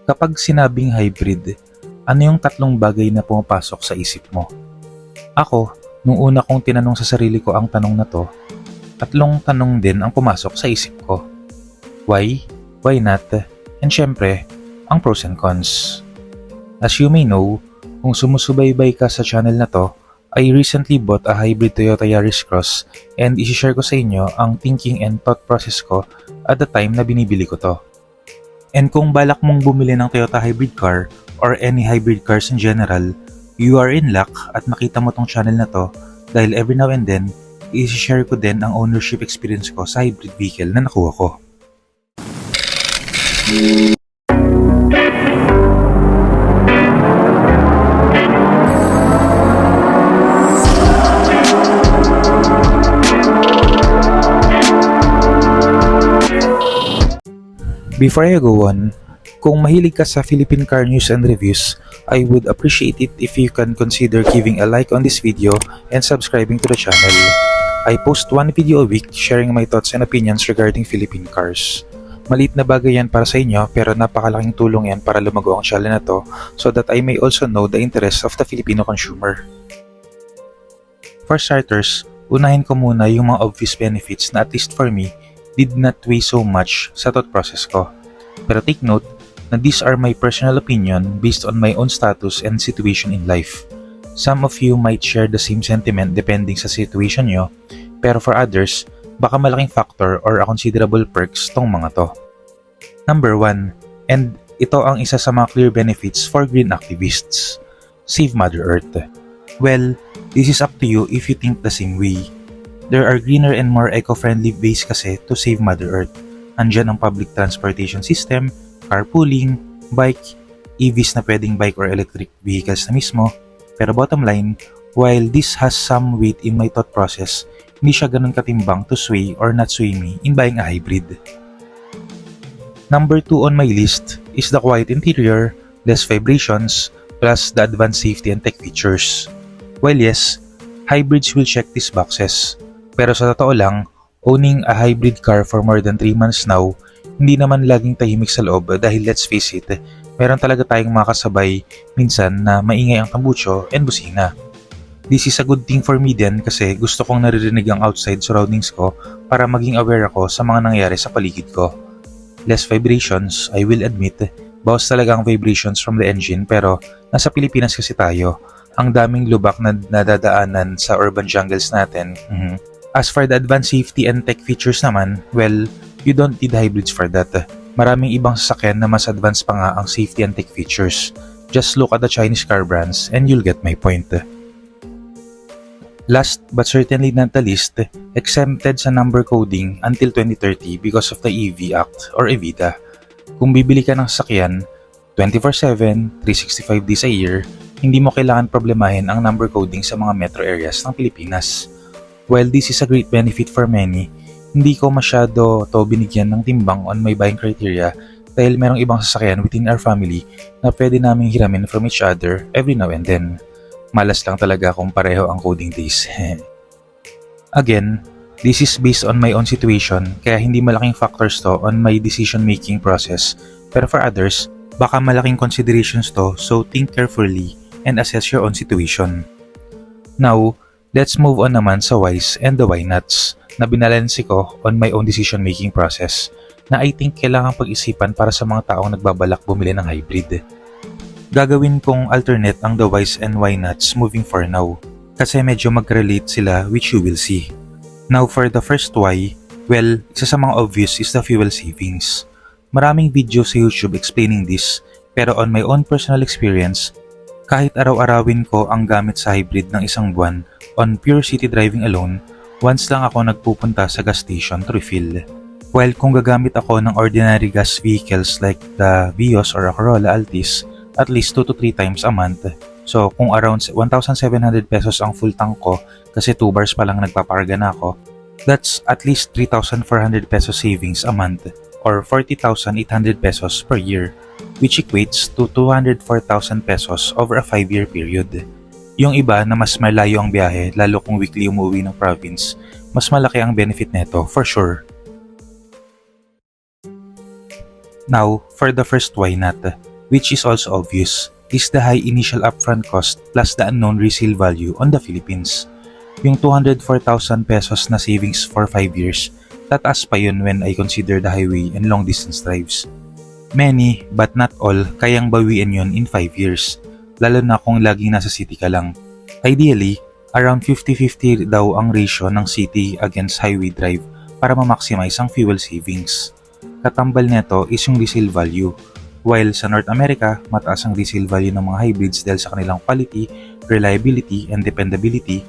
Kapag sinabing hybrid, ano yung tatlong bagay na pumapasok sa isip mo? Ako, nung una kong tinanong sa sarili ko ang tanong na to, tatlong tanong din ang pumasok sa isip ko. Why? Why not? And syempre, ang pros and cons. As you may know, kung sumusubaybay ka sa channel na to, I recently bought a hybrid Toyota Yaris Cross and isi-share ko sa inyo ang thinking and thought process ko at the time na binibili ko to. And kung balak mong bumili ng Toyota hybrid car or any hybrid cars in general, you are in luck at makita mo tong channel na to dahil every now and then, isi-share ko din ang ownership experience ko sa hybrid vehicle na nakuha ko. Before I go on, kung mahilig ka sa Philippine car news and reviews, I would appreciate it if you can consider giving a like on this video and subscribing to the channel. I post one video a week sharing my thoughts and opinions regarding Philippine cars. Maliit na bagay yan para sa inyo pero napakalaking tulong yan para lumago ang channel na to so that I may also know the interests of the Filipino consumer. For starters, unahin ko muna yung mga obvious benefits na at least for me, did not weigh so much sa thought process ko. Pero take note na these are my personal opinion based on my own status and situation in life. Some of you might share the same sentiment depending sa situation nyo, pero for others, baka malaking factor or a considerable perks tong mga to. Number 1, and ito ang isa sa mga clear benefits for green activists. Save Mother Earth. Well, this is up to you if you think the same way. There are greener and more eco-friendly ways kasi to save Mother Earth. Andyan ang public transportation system, carpooling, bike, EVs na pwedeng bike or electric vehicles na mismo. Pero bottom line, while this has some weight in my thought process, hindi siya ganun katimbang to sway or not sway me in buying a hybrid. Number 2 on my list is the quiet interior, less vibrations, plus the advanced safety and tech features. While yes, hybrids will check these boxes. Pero sa totoo lang, owning a hybrid car for more than 3 months now, hindi naman laging tahimik sa loob dahil let's face it, meron talaga tayong mga kasabay minsan na maingay ang tambucho and busina. This is a good thing for me din kasi gusto kong naririnig ang outside surroundings ko para maging aware ako sa mga nangyayari sa paligid ko. Less vibrations, I will admit, bawas talaga ang vibrations from the engine pero nasa Pilipinas kasi tayo, ang daming lubak na nadadaanan sa urban jungles natin. As for the advanced safety and tech features naman, well, you don't need hybrids for that. Maraming ibang sasakyan na mas advanced pa nga ang safety and tech features. Just look at the Chinese car brands and you'll get my point. Last but certainly not the least, exempted sa number coding until 2030 because of the EV Act or EVIDA. Kung bibili ka ng sasakyan, 24/7, 365 days a year, hindi mo kailangan problemahin ang number coding sa mga metro areas ng Pilipinas. While this is a great benefit for many, hindi ko masyado to binigyan ng timbang on my buying criteria dahil merong ibang sasakyan within our family na pwede naming hiramin from each other every now and then. Malas lang talaga kung pareho ang coding days. Again, this is based on my own situation kaya hindi malaking factors to on my decision making process. Pero for others, baka malaking considerations to so think carefully and assess your own situation. Now, let's move on naman sa whys and the why nots na binalansi ko on my own decision-making process na I think kailangang pag-isipan para sa mga taong nagbabalak bumili ng hybrid. Gagawin kong alternate ang the whys and why nots moving for now kasi medyo mag-relate sila which you will see. Now for the first why, well, isa sa mga obvious is the fuel savings. Maraming video sa YouTube explaining this pero on my own personal experience, kahit araw-arawin ko ang gamit sa hybrid ng isang buwan, on pure city driving alone, once lang ako nagpupunta sa gas station to refill. While kung gagamit ako ng ordinary gas vehicles like the Vios or a Corolla Altis, at least 2 to 3 times a month. So kung around 1,700 pesos ang full tank ko kasi 2 bars pa lang nagpaparga na ako, that's at least 3,400 pesos savings a month or 40,800 pesos per year, which equates to 204,000 pesos over a 5-year period. Yung iba na mas malayo ang biyahe, lalo kung weekly umuwi ng province, mas malaki ang benefit neto for sure. Now, for the first why not. which is also obvious, is the high initial upfront cost plus the unknown resale value on the Philippines. Yung 204,000 pesos na savings for 5 years, tataas pa yun when I consider the highway and long distance drives. Many, but not all, kayang bawiin yun in 5 years, lalo na kung laging nasa city ka lang. Ideally, around 50-50 daw ang ratio ng city against highway drive para ma-maximize ang fuel savings. Katambal nito is yung resale value. While sa North America, mataas ang resale value ng mga hybrids dahil sa kanilang quality, reliability, and dependability,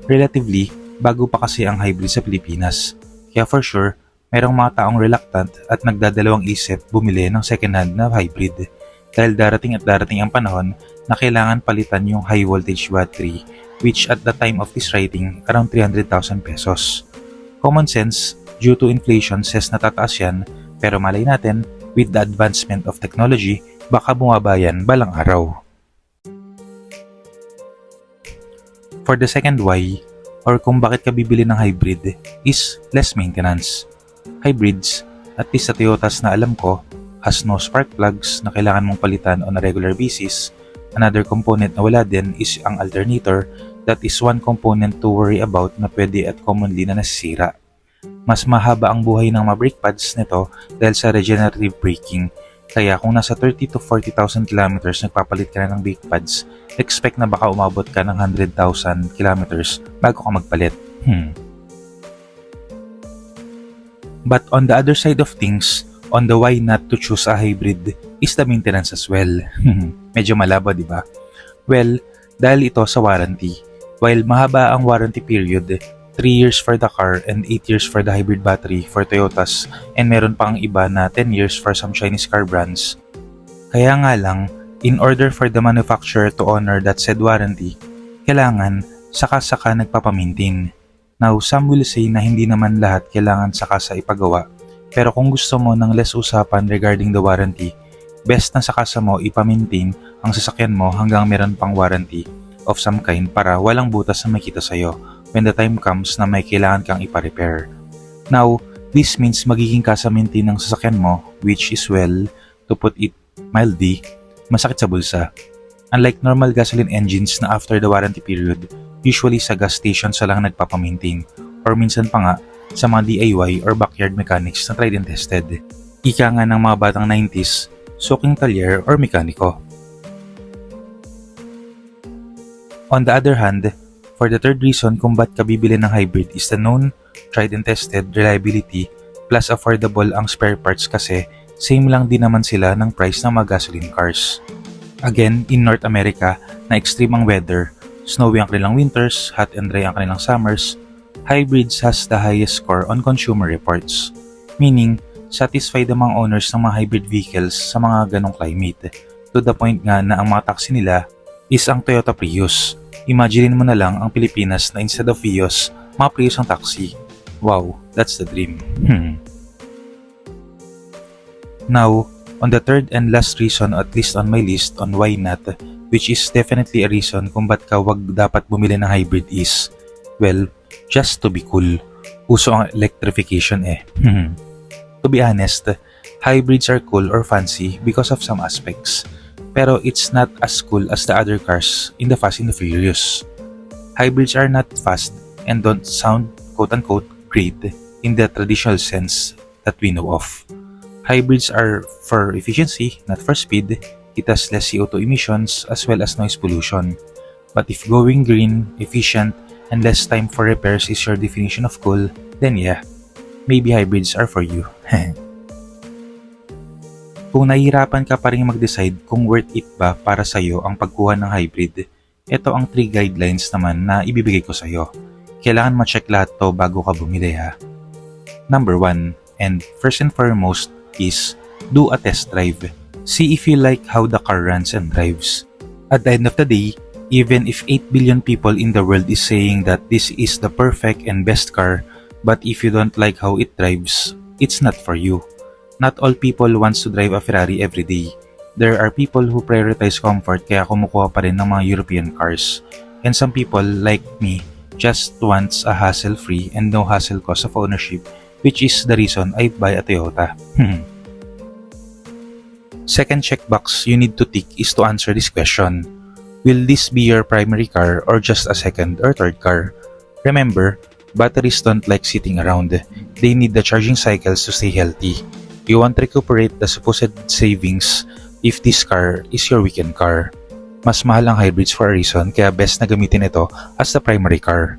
relatively, bago pa kasi ang hybrid sa Pilipinas. Kaya for sure, merong mga taong reluctant at nagdadalawang isip bumili ng second-hand na hybrid dahil darating ang panahon na kailangan palitan yung high voltage battery which at the time of this writing around 300,000 pesos. Common sense, due to inflation says na tataas yan, pero malay natin, with the advancement of technology, baka bumaba yan balang araw. For the second why, or kung bakit ka bibili ng hybrid, is less maintenance. Hybrids, at least sa Toyotas na alam ko, has no spark plugs na kailangan mong palitan on a regular basis. Another component na wala din is ang alternator, that is one component to worry about na pwede at commonly na nasisira. Mas mahaba ang buhay ng mga brake pads nito dahil sa regenerative braking. Kaya kung nasa 30 to 40,000 kilometers nagpapalit ka na ng brake pads, expect na baka umabot ka ng 100,000 kilometers bago ka magpalit. But on the other side of things, on the why not to choose a hybrid is the maintenance as well. Medyo malabo, di ba? Well, dahil ito sa warranty. While mahaba ang warranty period, 3 years for the car and 8 years for the hybrid battery for Toyotas and meron pang iba na 10 years for some Chinese car brands. Kaya nga lang, in order for the manufacturer to honor that said warranty, kailangan saka-saka nagpapamintain. Now, some will say na hindi naman lahat kailangan saka-sa ipagawa, pero kung gusto mo ng less usapan regarding the warranty, best na saka-sa mo ipamintain ang sasakyan mo hanggang meron pang warranty of some kind para walang butas na makita sa'yo when the time comes na may kailangan kang ipa-repair. Now, this means magiging kasa-maintain ng sasakyan mo, which is well, to put it mildly, masakit sa bulsa. Unlike normal gasoline engines na after the warranty period, usually sa gas station sa lang nagpapamaintain, or minsan pa nga sa mga DIY or backyard mechanics na tried and tested. Ika nga ng mga batang 90s, suking talyer or mekaniko. On the other hand, for the third reason kung ba't ka bibili ng hybrid is the known, tried and tested reliability plus affordable ang spare parts kasi same lang din naman sila ng price ng mga gasoline cars. Again, in North America na extreme ang weather, snowy ang kanilang winters, hot and dry ang kanilang summers, hybrids has the highest score on consumer reports. Meaning, satisfied ang mga owners ng mga hybrid vehicles sa mga ganong climate. To the point nga na ang mga taxi nila is ang Toyota Prius. Imagine mo na lang ang Pilipinas na instead of Vios, mga Prius ang taxi. Wow, that's the dream. Now, on the third and last reason, at least on my list on why not, which is definitely a reason kung ba't ka wag dapat bumili ng hybrid is, well, just to be cool. Uso ang electrification eh. To be honest, hybrids are cool or fancy because of some aspects. Pero it's not as cool as the other cars in the Fast and the Furious. Hybrids are not fast and don't sound quote-unquote great in the traditional sense that we know of. Hybrids are for efficiency, not for speed. It has less CO2 emissions as well as noise pollution. But if going green, efficient, and less time for repairs is your definition of cool, then yeah, maybe hybrids are for you. Kung nahihirapan ka pa rin mag-decide kung worth it ba para sa'yo ang pagkuha ng hybrid, ito ang 3 guidelines naman na ibibigay ko sa'yo. Kailangan ma-check lahat to bago ka bumili ha. Number 1, and first and foremost, is do a test drive. See if you like how the car runs and drives. At the end of the day, even if 8 billion people in the world is saying that this is the perfect and best car, but if you don't like how it drives, it's not for you. Not all people wants to drive a Ferrari every day. There are people who prioritize comfort kaya kumukuha pa rin ng mga European cars. And some people, like me, just wants a hassle-free and no hassle cost of ownership, which is the reason I buy a Toyota. Second checkbox you need to tick is to answer this question. Will this be your primary car or just a second or third car? Remember, batteries don't like sitting around. They need the charging cycles to stay healthy. You want to recuperate the supposed savings if this car is your weekend car. Mas mahal ang hybrids for a reason, kaya best na gamitin ito as the primary car.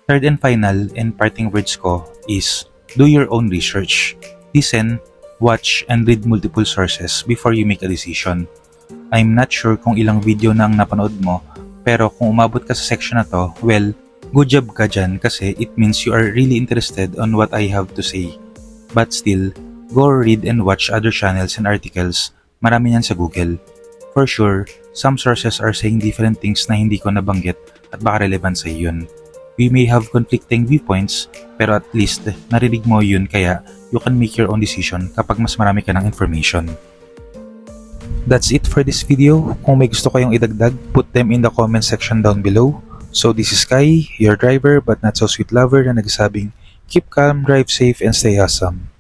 Third and final and parting words ko is do your own research. Listen, watch, and read multiple sources before you make a decision. I'm not sure kung ilang video na ang napanood mo, pero kung umabot ka sa section na to, well, good job ka dyan kasi it means you are really interested on what I have to say. But still, go read and watch other channels and articles. Marami yan sa Google. For sure, some sources are saying different things na hindi ko nabanggit at baka relevant sa yun. We may have conflicting viewpoints, pero at least narinig mo yun kaya you can make your own decision kapag mas marami ka ng information. That's it for this video. Kung may gusto kayong idagdag, put them in the comment section down below. So this is Kai, your driver but not so sweet lover na nagsabing, keep calm, drive safe, and stay awesome.